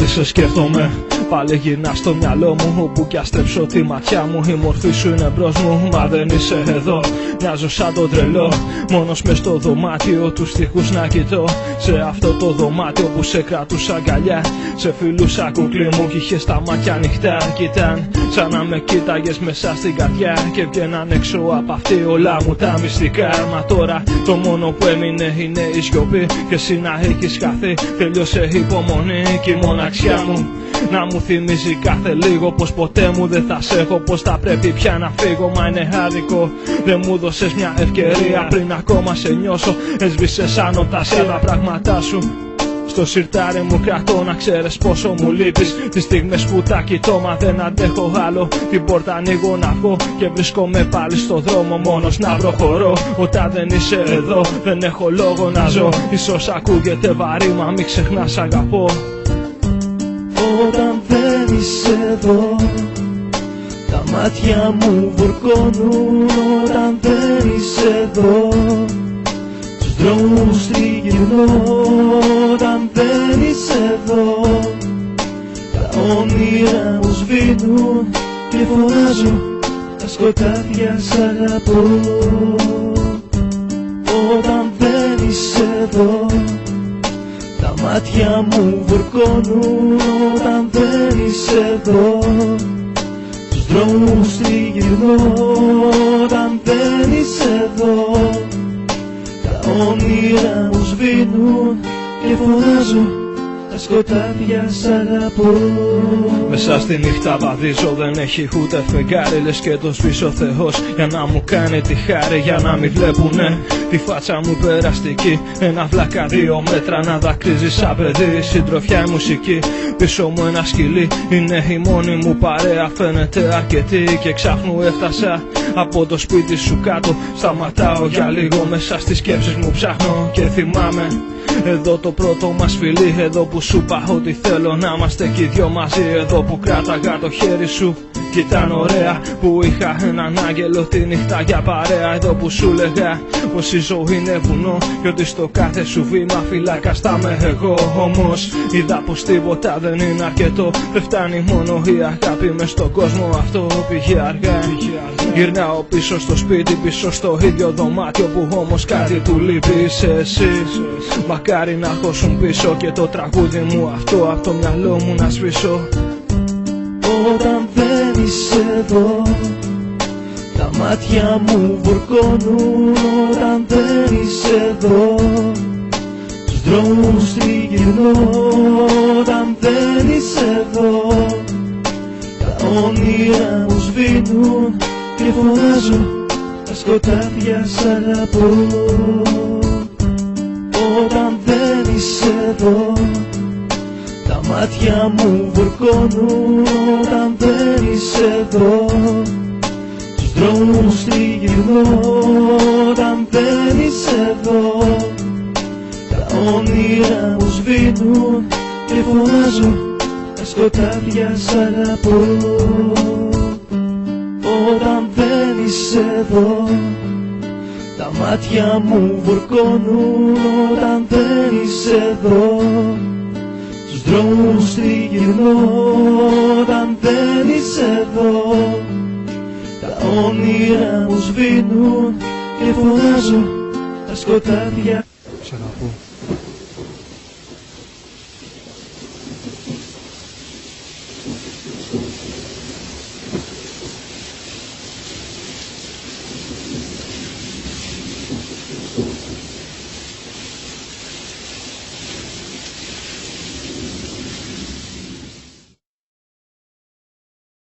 σε σκέφτομαι. Πάλι γυρνά στο μυαλό μου, όπου κι αστρέψω τη ματιά μου. Η μορφή σου είναι μπρος μου, μα δεν είσαι εδώ. Μοιάζω σαν το τρελό, μόνος μες στο δωμάτιο. Τους τοίχους να κοιτώ, σε αυτό το δωμάτιο που σε κρατούσα αγκαλιά. Σε φιλούσα κουκλί μου κι είχες τα μάτια ανοιχτά. Κι ήταν σαν να με κοίταγες μέσα στην καρδιά. Και βγαίναν έξω απ' αυτή όλα μου τα μυστικά. Μα τώρα το μόνο που έμεινε είναι η σιωπή. Και εσύ να έχεις χαθεί, τελειώσε η υπομονή. Κι η μοναξιά μου να μου θυμίζει κάθε λίγο πως ποτέ μου δεν θα σε έχω. Πως θα πρέπει πια να φύγω, μα είναι άδικο. Δεν μου δώσες μια ευκαιρία πριν ακόμα σε νιώσω. Έσβησες ανωτασία τα πράγματά σου. Στο σιρτάρι μου κρατώ, να ξέρεις πόσο μου λείπεις. Τις στιγμές που τα κοιτώ, μα δεν αντέχω άλλο. Την πόρτα ανοίγω να βγω και βρίσκομαι πάλι στο δρόμο, μόνος να προχωρώ. Όταν δεν είσαι εδώ, δεν έχω λόγο να ζω. Ίσως ακούγεται βαρύ, μα μην ξεχνάς αγαπώ. Όταν δεν είσαι εδώ, τα μάτια μου βουρκώνουν. Όταν δεν είσαι εδώ, στους δρόμους τριγυρνώ. Όταν δεν είσαι εδώ, τα όνειρα μου σβήνουν. Και φωνάζω τα σκοτάδια σ' αγαπώ. Όταν δεν είσαι εδώ, τα μάτια μου βουρκώνουν. Όταν δεν είσαι εδώ, στους δρόμους τριγυρνώ. Όταν δεν είσαι εδώ, τα όνειρα μου σβήνουν. Και φωνάζω τα σκοτάδια σ' αγαπώ. Μέσα στη νύχτα βαδίζω, δεν έχει ούτε φεγγάρι. Λες και το σβήσω Θεός για να μου κάνει τη χάρη. Για να μην βλέπουνε τη φάτσα μου περαστική. Ένα βλάκα 2 μέτρα να δακρύζει σαν παιδί. Συντροφιά η μουσική, πίσω μου ένα σκυλί. Είναι η μόνη μου παρέα, φαίνεται αρκετή. Και ξάφνου έφτασα από το σπίτι σου κάτω. Σταματάω για λίγο, μέσα στις σκέψεις μου ψάχνω. Και θυμάμαι εδώ το πρώτο μας φιλί. Εδώ που σου είπα ότι θέλω να είμαστε κι οι δυο μαζί. Εδώ που κράταγα το χέρι σου κι ήταν ωραία. Που είχα έναν άγγελο τη νύχτα για παρέα. Εδώ που σου λέγα πως η ζωή είναι βουνό. Και ότι στο κάθε σου βήμα φυλάκας θα είμαι εγώ. Όμως είδα πως τίποτα δεν είναι αρκετό. Δεν φτάνει μόνο η αγάπη μες στον κόσμο. Αυτό πήγε αργά. Γυρνάω πίσω στο σπίτι, πίσω στο ίδιο δωμάτιο. Που όμως κάτι του λείπει, είσαι εσύ. Μακάρι να χώσουν πίσω και το τραγούδι μου αυτό απ' το μυαλό μου να σβήσω. Όταν δεν είσαι εδώ, τα μάτια μου βουρκώνουν. Όταν δεν είσαι εδώ, στους δρόμους τριγυρνώ. Όταν δεν είσαι εδώ, τα όνειρα μου σβήνουν. Και φωνάζω τα σκοτάδια σ' αγαπώ. Όταν δεν είσαι εδώ, τα μάτια μου βουρκώνουν. Όταν δεν είσαι εδώ, στους δρόμους τριγυρνώ. Όταν δεν είσαι εδώ, τα όνειρα μου σβήνουν. Και φωνάζω τα σκοτάδια σ' αγαπώ. Όταν δεν είσαι εδώ, τα μάτια μου βουρκώνουν. Όταν δεν είσαι εδώ, στους δρόμους τριγυρνώ. Όταν δεν είσαι εδώ, τα όνειρα μου σβήνουν. Και φωνάζω τα σκοτάδια σ' αγαπώ.